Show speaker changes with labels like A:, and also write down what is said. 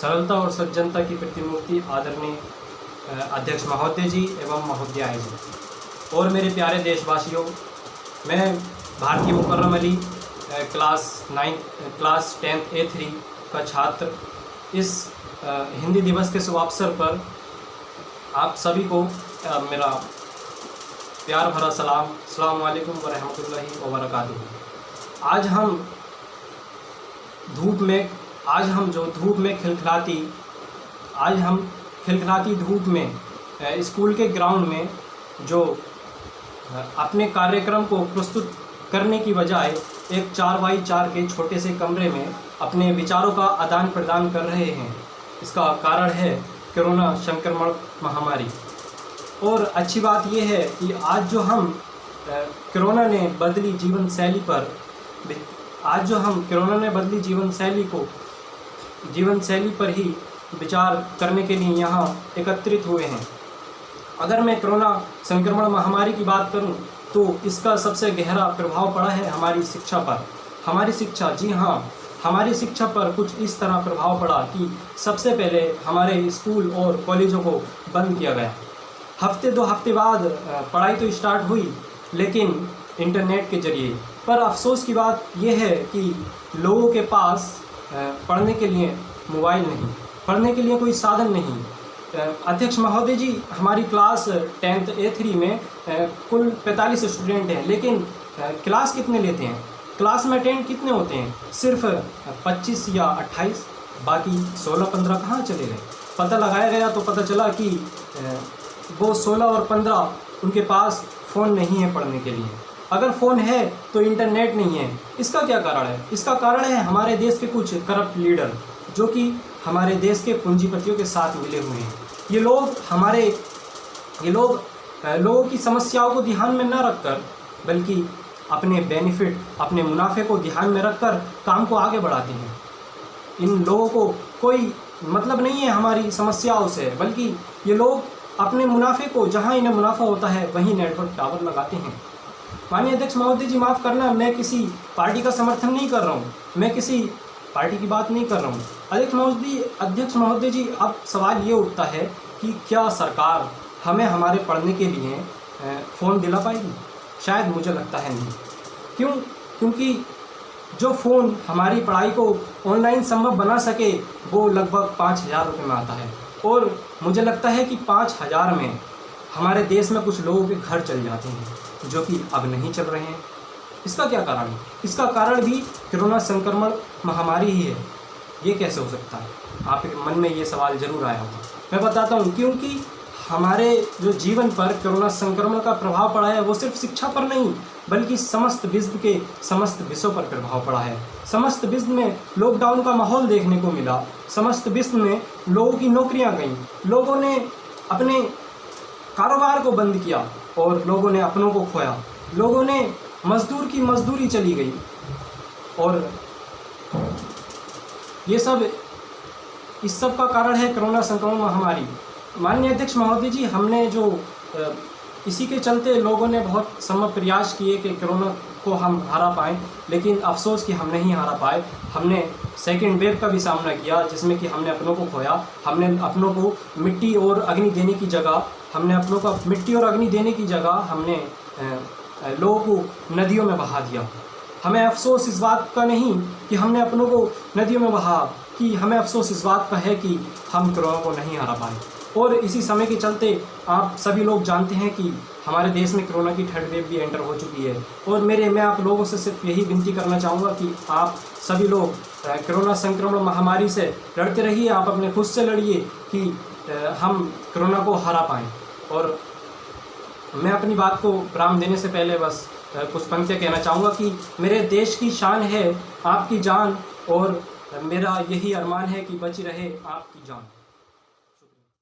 A: सरलता और सज्जनता की प्रतिमूर्ति आदरणीय अध्यक्ष महोदय जी एवं महोदयाएं जी और मेरे प्यारे देशवासियों, मैं भारतीय मुकर्रम अली क्लास 10th A3 का छात्र इस हिंदी दिवस के शुभ अवसर पर आप सभी को मेरा प्यार भरा सलाम। अस्सलाम वालेकुम व रहमतुल्लाहि व बरकातुहू। आज हम धूप में खिलखिलाती धूप में स्कूल के ग्राउंड में जो अपने कार्यक्रम को प्रस्तुत करने की बजाय एक 4x4 के छोटे से कमरे में अपने विचारों का आदान प्रदान कर रहे हैं। इसका कारण है कोरोना संक्रमण महामारी। और अच्छी बात यह है कि आज जो हम कोरोना ने बदली जीवन शैली पर ही विचार करने के लिए यहाँ एकत्रित हुए हैं। अगर मैं कोरोना संक्रमण महामारी की बात करूं तो इसका सबसे गहरा प्रभाव पड़ा है हमारी शिक्षा पर। हमारी शिक्षा पर कुछ इस तरह प्रभाव पड़ा कि सबसे पहले हमारे स्कूल और कॉलेजों को बंद किया गया। हफ्ते 2 हफ्ते बाद पढ़ाई तो स्टार्ट हुई, लेकिन इंटरनेट के जरिए। पर अफसोस की बात यह है कि लोगों के पास पढ़ने के लिए मोबाइल नहीं, पढ़ने के लिए कोई साधन नहीं। अध्यक्ष महोदय जी, हमारी क्लास 10th A3 में कुल 45 स्टूडेंट हैं, लेकिन क्लास कितने लेते हैं? क्लास में अटेंड कितने होते हैं? सिर्फ 25 या 28, बाकी 16-15 कहाँ चले गए? पता लगाया गया तो पता चला कि वो 16 और 15 उनके पास फ़ोन नहीं है पढ़ने के लिए। अगर फ़ोन है तो इंटरनेट नहीं है। इसका क्या कारण है? इसका कारण है हमारे देश के कुछ करप्ट लीडर जो कि हमारे देश के पूंजीपतियों के साथ मिले हुए हैं। ये लोग लोगों की समस्याओं को ध्यान में न रखकर, बल्कि अपने बेनिफिट, अपने मुनाफे को ध्यान में रखकर काम को आगे बढ़ाते हैं। इन लोगों को कोई मतलब नहीं है हमारी समस्याओं से, बल्कि ये लोग अपने मुनाफे को, जहां इन्हें मुनाफा होता है वहीं नेटवर्क टावर लगाते हैं। माननीय अध्यक्ष महोदय जी, माफ़ करना, मैं किसी पार्टी का समर्थन नहीं कर रहा हूँ, मैं किसी पार्टी की बात नहीं कर रहा हूँ। अध्यक्ष महोदय जी, अब सवाल ये उठता है कि क्या सरकार हमें हमारे पढ़ने के लिए फ़ोन दिला पाएगी? शायद मुझे लगता है नहीं। क्यों? क्योंकि जो फ़ोन हमारी पढ़ाई को ऑनलाइन संभव बना सके वो लगभग 5,000 रुपये में आता है, और मुझे लगता है कि 5,000 में हमारे देश में कुछ लोगों के घर चल जाते हैं, जो कि अब नहीं चल रहे हैं। इसका क्या कारण है? इसका कारण भी कोरोना संक्रमण महामारी ही है। ये कैसे हो सकता है? आपके मन में ये सवाल ज़रूर आया होगा। मैं बताता हूँ, क्योंकि हमारे जो जीवन पर कोरोना संक्रमण का प्रभाव पड़ा है वो सिर्फ शिक्षा पर नहीं, बल्कि समस्त विश्व के समस्त विषयों पर प्रभाव पड़ा है। समस्त विश्व में लॉकडाउन का माहौल देखने को मिला। समस्त विश्व में लोगों की नौकरियां गईं, लोगों ने अपने कारोबार को बंद किया और लोगों ने अपनों को खोया। लोगों ने मजदूर की मजदूरी चली गई, और ये सब इस सब का कारण है कोरोना संक्रमण महामारी। माननीय अध्यक्ष महोदय जी, हमने जो इसी के चलते लोगों ने बहुत संभव प्रयास किए कि कोरोना को हम हरा पाएँ, लेकिन अफसोस कि हम नहीं हरा पाए। हमने सेकेंड वेव का भी सामना किया, जिसमें कि हमने अपनों को खोया। हमने अपनों को मिट्टी और अग्नि देने की जगह हमने लोगों को नदियों में बहा दिया। हमें अफसोस इस बात का नहीं कि हमने अपनों को नदियों में बहा, कि हमें अफसोस इस बात का है कि हम कोरोना को नहीं हरा पाए। और इसी समय के चलते आप सभी लोग जानते हैं कि हमारे देश में कोरोना की 3rd वेव भी एंटर हो चुकी है। और मैं आप लोगों से सिर्फ यही विनती करना चाहूँगा कि आप सभी लोग कोरोना संक्रमण महामारी से लड़ते रहिए। आप अपने खुद से लड़िए कि हम कोरोना को हरा पाएँ। और मैं अपनी बात को विराम देने से पहले बस कुछ पंक्तियाँ कहना चाहूँगा कि मेरे देश की शान है आपकी जान, और मेरा यही अरमान है कि बची रहे आपकी जान।